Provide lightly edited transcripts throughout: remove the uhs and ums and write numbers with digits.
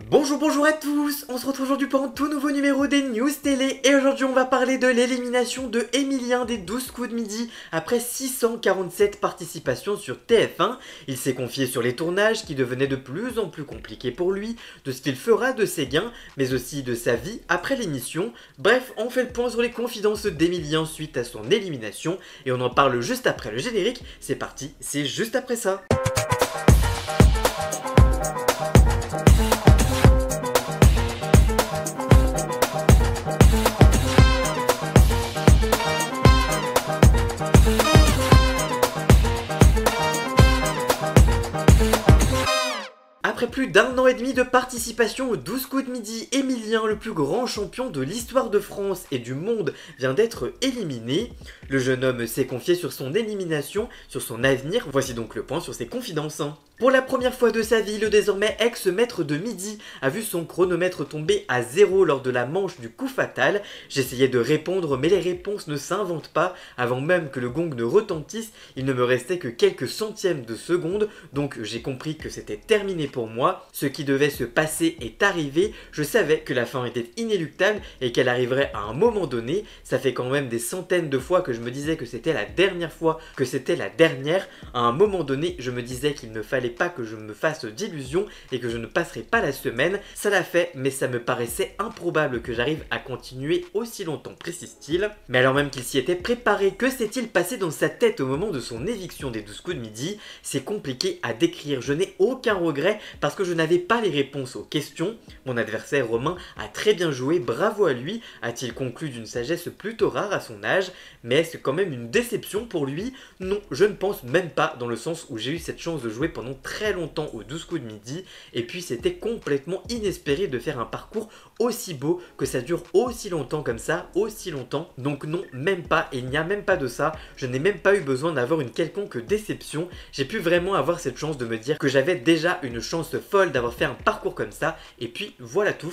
Bonjour à tous, on se retrouve aujourd'hui pour un tout nouveau numéro des News Télé et aujourd'hui on va parler de l'élimination de Emilien des 12 coups de midi après 647 participations sur TF1. Il s'est confié sur les tournages qui devenaient de plus en plus compliqués pour lui, de ce qu'il fera de ses gains, mais aussi de sa vie après l'émission. Bref, on fait le point sur les confidences d'Emilien suite à son élimination et on en parle juste après le générique. C'est parti, c'est juste après ça. Après plus d'un an et demi de participation aux 12 coups de midi, Emilien, le plus grand champion de l'histoire de France et du monde, vient d'être éliminé. Le jeune homme s'est confié sur son élimination, sur son avenir. Voici donc le point sur ses confidences. Pour la première fois de sa vie, le désormais ex-maître de midi a vu son chronomètre tomber à 0 lors de la manche du coup fatal. J'essayais de répondre mais les réponses ne s'inventent pas. Avant même que le gong ne retentisse, il ne me restait que quelques centièmes de seconde, donc j'ai compris que c'était terminé pour moi. Ce qui devait se passer est arrivé. Je savais que la fin était inéluctable et qu'elle arriverait à un moment donné. Ça fait quand même des centaines de fois que je me disais que c'était la dernière fois, que c'était la dernière. À un moment donné, je me disais qu'il ne fallait pas que je me fasse d'illusions et que je ne passerai pas la semaine. Ça l'a fait, mais ça me paraissait improbable que j'arrive à continuer aussi longtemps, précise-t-il. Mais alors même qu'il s'y était préparé, que s'est-il passé dans sa tête au moment de son éviction des 12 coups de midi? C'est compliqué à décrire, je n'ai aucun regret parce que je n'avais pas les réponses aux questions. Mon adversaire Romain a très bien joué, bravo à lui, a-t-il conclu d'une sagesse plutôt rare à son âge. Mais est-ce quand même une déception pour lui? Non, je ne pense même pas, dans le sens où j'ai eu cette chance de jouer pendant très longtemps aux 12 coups de midi, et puis c'était complètement inespéré de faire un parcours aussi beau, que ça dure aussi longtemps comme ça, aussi longtemps. Donc non, même pas, et il n'y a même pas de ça, je n'ai même pas eu besoin d'avoir une quelconque déception. J'ai pu vraiment avoir cette chance de me dire que j'avais déjà une chance folle d'avoir fait un parcours comme ça, et puis voilà tout.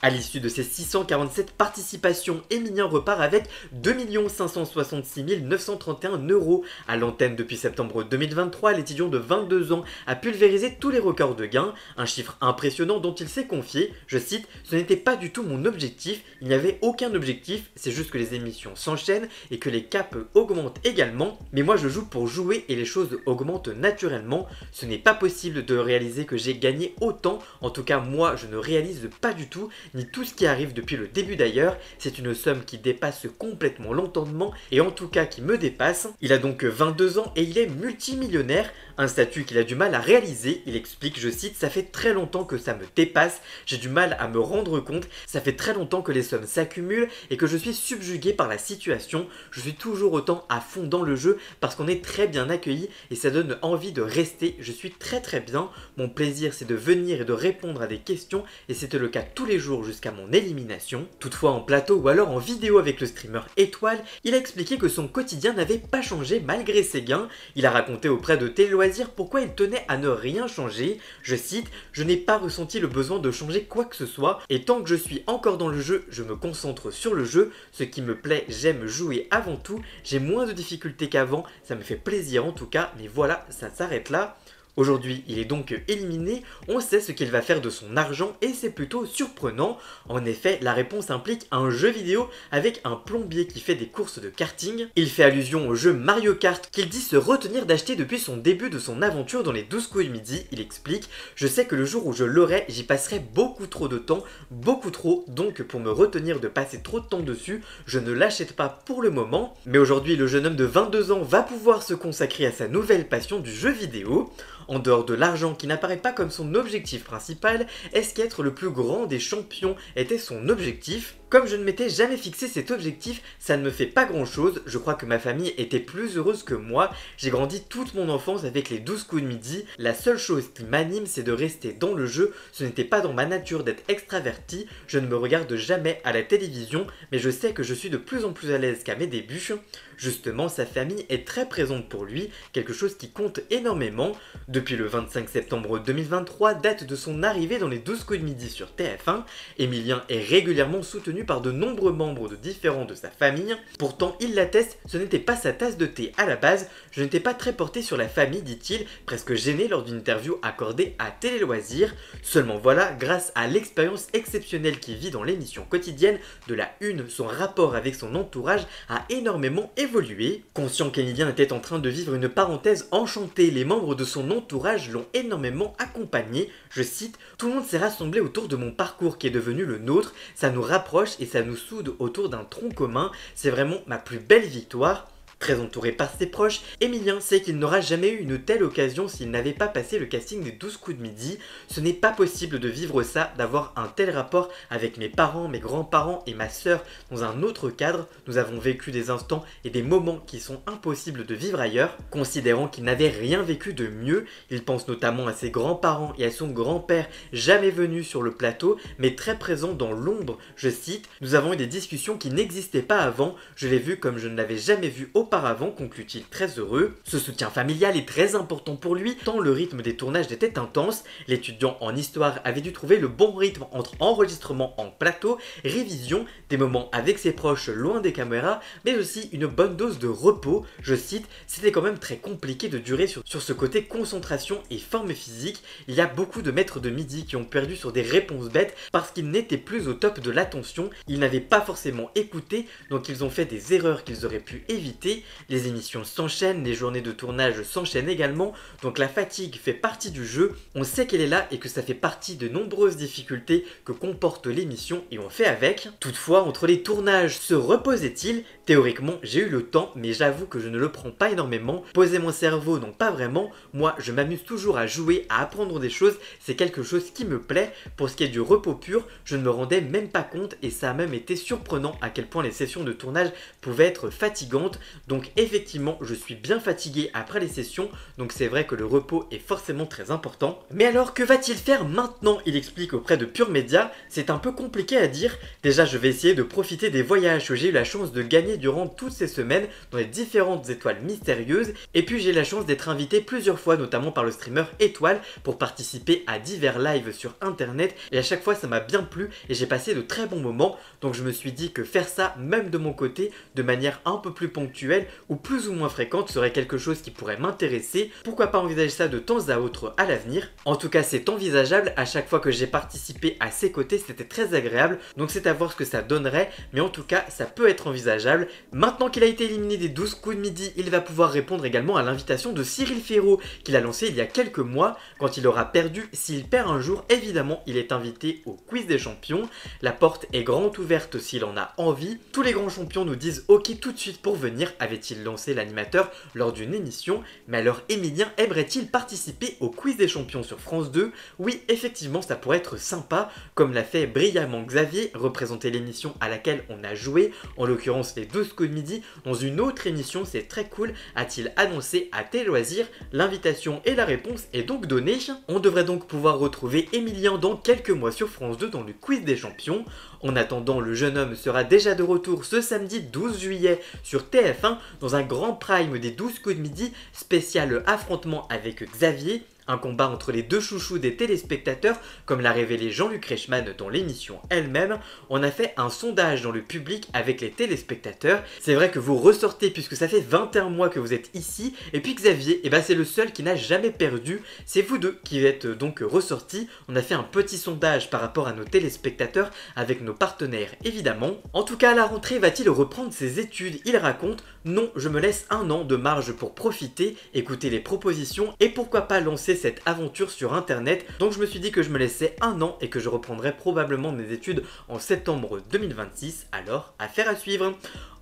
À l'issue de ces 647 participations, Emilien repart avec 2 566 931 €. À l'antenne depuis septembre 2023, l'étudiant de 22 ans a pulvérisé tous les records de gains, un chiffre impressionnant dont il s'est confié, je cite, « Ce n'était pas du tout mon objectif, il n'y avait aucun objectif, c'est juste que les émissions s'enchaînent et que les caps augmentent également, mais moi je joue pour jouer et les choses augmentent naturellement, ce n'est pas possible de réaliser que j'ai gagné autant, en tout cas moi je ne réalise pas du tout, ni tout ce qui arrive depuis le début d'ailleurs, c'est une somme qui dépasse complètement l'entendement et en tout cas qui me dépasse. Il a donc 22 ans et il est multimillionnaire, un statut qu'il a du mal à réaliser. Il explique, je cite, « Ça fait très longtemps que ça me dépasse, j'ai du mal à me rendre compte, ça fait très longtemps que les sommes s'accumulent et que je suis subjugué par la situation, je suis toujours autant à fond dans le jeu parce qu'on est très bien accueilli et ça donne envie de rester, je suis très bien, mon plaisir c'est de venir et de répondre à des questions et c'était le cas tous les jours jusqu'à mon élimination. » Toutefois en plateau ou alors en vidéo avec le streamer Étoile, il a expliqué que son quotidien n'avait pas changé malgré ses gains. Il a raconté auprès de Télé Loisirs pourquoi il tenait à ne rien changer. Je cite, « Je n'ai pas ressenti le besoin de changer quoi que ce soit et tant que je suis encore dans le jeu, je me concentre sur le jeu. Ce qui me plaît, j'aime jouer avant tout. J'ai moins de difficultés qu'avant, ça me fait plaisir en tout cas, mais voilà, ça s'arrête là. » Aujourd'hui, il est donc éliminé, on sait ce qu'il va faire de son argent et c'est plutôt surprenant. En effet, la réponse implique un jeu vidéo avec un plombier qui fait des courses de karting. Il fait allusion au jeu Mario Kart qu'il dit se retenir d'acheter depuis son début de son aventure dans les 12 coups de midi. Il explique, « Je sais que le jour où je l'aurai, j'y passerai beaucoup trop de temps, beaucoup trop, donc pour me retenir de passer trop de temps dessus, je ne l'achète pas pour le moment. » Mais aujourd'hui, le jeune homme de 22 ans va pouvoir se consacrer à sa nouvelle passion du jeu vidéo. En dehors de l'argent qui n'apparaît pas comme son objectif principal, est-ce qu'être le plus grand des champions était son objectif? Comme je ne m'étais jamais fixé cet objectif, ça ne me fait pas grand chose, je crois que ma famille était plus heureuse que moi, j'ai grandi toute mon enfance avec les 12 coups de midi, la seule chose qui m'anime c'est de rester dans le jeu, ce n'était pas dans ma nature d'être extraverti, je ne me regarde jamais à la télévision, mais je sais que je suis de plus en plus à l'aise qu'à mes débuts. Justement, sa famille est très présente pour lui, quelque chose qui compte énormément. Depuis le 25 septembre 2023, date de son arrivée dans les 12 coups de midi sur TF1, Emilien est régulièrement soutenu par de nombreux membres différents de sa famille. Pourtant, il l'atteste, ce n'était pas sa tasse de thé à la base. Je n'étais pas très porté sur la famille, dit-il, presque gêné lors d'une interview accordée à Télé Loisirs. Seulement voilà, grâce à l'expérience exceptionnelle qu'il vit dans l'émission quotidienne de la Une, son rapport avec son entourage a énormément évolué. Conscient qu'Emilien était en train de vivre une parenthèse enchantée, les membres de son entourage l'ont énormément accompagné. Je cite, « Tout le monde s'est rassemblé autour de mon parcours qui est devenu le nôtre, ça nous rapproche et ça nous soude autour d'un tronc commun, c'est vraiment ma plus belle victoire. » Très entouré par ses proches, Emilien sait qu'il n'aura jamais eu une telle occasion s'il n'avait pas passé le casting des 12 coups de midi. Ce n'est pas possible de vivre ça, d'avoir un tel rapport avec mes parents, mes grands-parents et ma sœur dans un autre cadre. Nous avons vécu des instants et des moments qui sont impossibles de vivre ailleurs. Considérant qu'il n'avait rien vécu de mieux, il pense notamment à ses grands-parents et à son grand-père jamais venus sur le plateau, mais très présents dans l'ombre. Je cite, « Nous avons eu des discussions qui n'existaient pas avant, je l'ai vu comme je ne l'avais jamais vu auparavant, conclut-il très heureux. Ce soutien familial est très important pour lui, tant le rythme des tournages était intense. L'étudiant en histoire avait dû trouver le bon rythme entre enregistrement en plateau, révision, des moments avec ses proches loin des caméras, mais aussi une bonne dose de repos. Je cite, c'était quand même très compliqué de durer sur ce côté concentration et forme physique. Il y a beaucoup de maîtres de midi qui ont perdu sur des réponses bêtes parce qu'ils n'étaient plus au top de l'attention. Ils n'avaient pas forcément écouté, donc ils ont fait des erreurs qu'ils auraient pu éviter. Les émissions s'enchaînent, les journées de tournage s'enchaînent également, donc la fatigue fait partie du jeu. On sait qu'elle est là et que ça fait partie de nombreuses difficultés que comporte l'émission et on fait avec. Toutefois, entre les tournages, se reposait-il? Théoriquement, j'ai eu le temps, mais j'avoue que je ne le prends pas énormément. Poser mon cerveau, non pas vraiment. Moi, je m'amuse toujours à jouer, à apprendre des choses, c'est quelque chose qui me plaît. Pour ce qui est du repos pur, je ne me rendais même pas compte et ça a même été surprenant à quel point les sessions de tournage pouvaient être fatigantes. Donc effectivement, je suis bien fatigué après les sessions, donc c'est vrai que le repos est forcément très important. Mais alors, que va-t-il faire maintenant? Il explique auprès de Pure Média. C'est un peu compliqué à dire. Déjà, je vais essayer de profiter des voyages que j'ai eu la chance de gagner durant toutes ces semaines dans les différentes étoiles mystérieuses. Et puis j'ai la chance d'être invité plusieurs fois, notamment par le streamer Étoile, pour participer à divers lives sur internet. Et à chaque fois, ça m'a bien plu et j'ai passé de très bons moments. Donc je me suis dit que faire ça, même de mon côté, de manière un peu plus ponctuelle ou plus ou moins fréquente, serait quelque chose qui pourrait m'intéresser. Pourquoi pas envisager ça de temps à autre à l'avenir? En tout cas, c'est envisageable. À chaque fois que j'ai participé à ses côtés, c'était très agréable. Donc c'est à voir ce que ça donnerait. Mais en tout cas, ça peut être envisageable. Maintenant qu'il a été éliminé des 12 coups de midi, il va pouvoir répondre également à l'invitation de Cyril Ferraud qu'il a lancé il y a quelques mois. Quand il aura perdu, s'il perd un jour, évidemment, il est invité au quiz des champions. La porte est grande ouverte s'il en a envie. Tous les grands champions nous disent ok tout de suite pour venir, avait-il lancé l'animateur lors d'une émission. Mais alors Emilien aimerait-il participer au quiz des champions sur France 2? Oui, effectivement, ça pourrait être sympa, comme l'a fait brillamment Xavier, représenter l'émission à laquelle on a joué, en l'occurrence les 12 coups de midi, dans une autre émission. C'est très cool, a-t-il annoncé à Télé Loisirs. L'invitation et la réponse est donc donnée. On devrait donc pouvoir retrouver Emilien dans quelques mois sur France 2 dans le quiz des champions. En attendant, le jeune homme sera déjà de retour ce samedi 12 juillet sur TF1 dans un grand prime des 12 coups de midi spécial affrontement avec Xavier. Un combat entre les deux chouchous des téléspectateurs, comme l'a révélé Jean-Luc Reichmann dans l'émission elle-même. On a fait un sondage dans le public avec les téléspectateurs. C'est vrai que vous ressortez puisque ça fait 21 mois que vous êtes ici. Et puis Xavier, c'est le seul qui n'a jamais perdu. C'est vous deux qui êtes donc ressortis. On a fait un petit sondage par rapport à nos téléspectateurs avec nos partenaires évidemment. En tout cas, à la rentrée, va-t-il reprendre ses études? Il raconte: non, je me laisse un an de marge pour profiter, écouter les propositions et pourquoi pas lancer cette aventure sur internet. Donc je me suis dit que je me laissais un an et que je reprendrais probablement mes études en septembre 2026, alors affaire à suivre.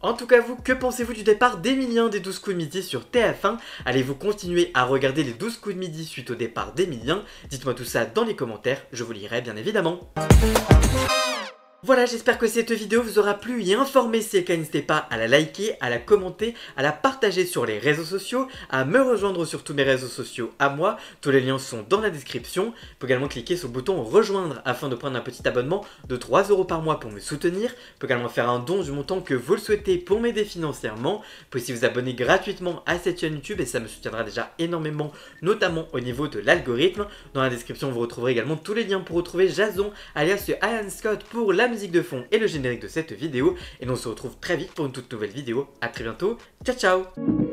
En tout cas vous, que pensez-vous du départ d'Emilien des 12 coups de midi sur TF1? Allez-vous continuer à regarder les 12 coups de midi suite au départ d'Emilien? Dites-moi tout ça dans les commentaires, je vous lirai bien évidemment. Voilà, j'espère que cette vidéo vous aura plu et informé. Si c'est le cas, n'hésitez pas à la liker, à la commenter, à la partager sur les réseaux sociaux, à me rejoindre sur tous mes réseaux sociaux à moi. Tous les liens sont dans la description. Vous pouvez également cliquer sur le bouton rejoindre afin de prendre un petit abonnement de 3 € par mois pour me soutenir. Vous pouvez également faire un don du montant que vous le souhaitez pour m'aider financièrement. Vous pouvez aussi vous abonner gratuitement à cette chaîne YouTube et ça me soutiendra déjà énormément, notamment au niveau de l'algorithme. Dans la description, vous retrouverez également tous les liens pour retrouver Jason, alias Ian Scott, pour la musique de fond et le générique de cette vidéo. Et nous on se retrouve très vite pour une toute nouvelle vidéo. A très bientôt. Ciao ciao.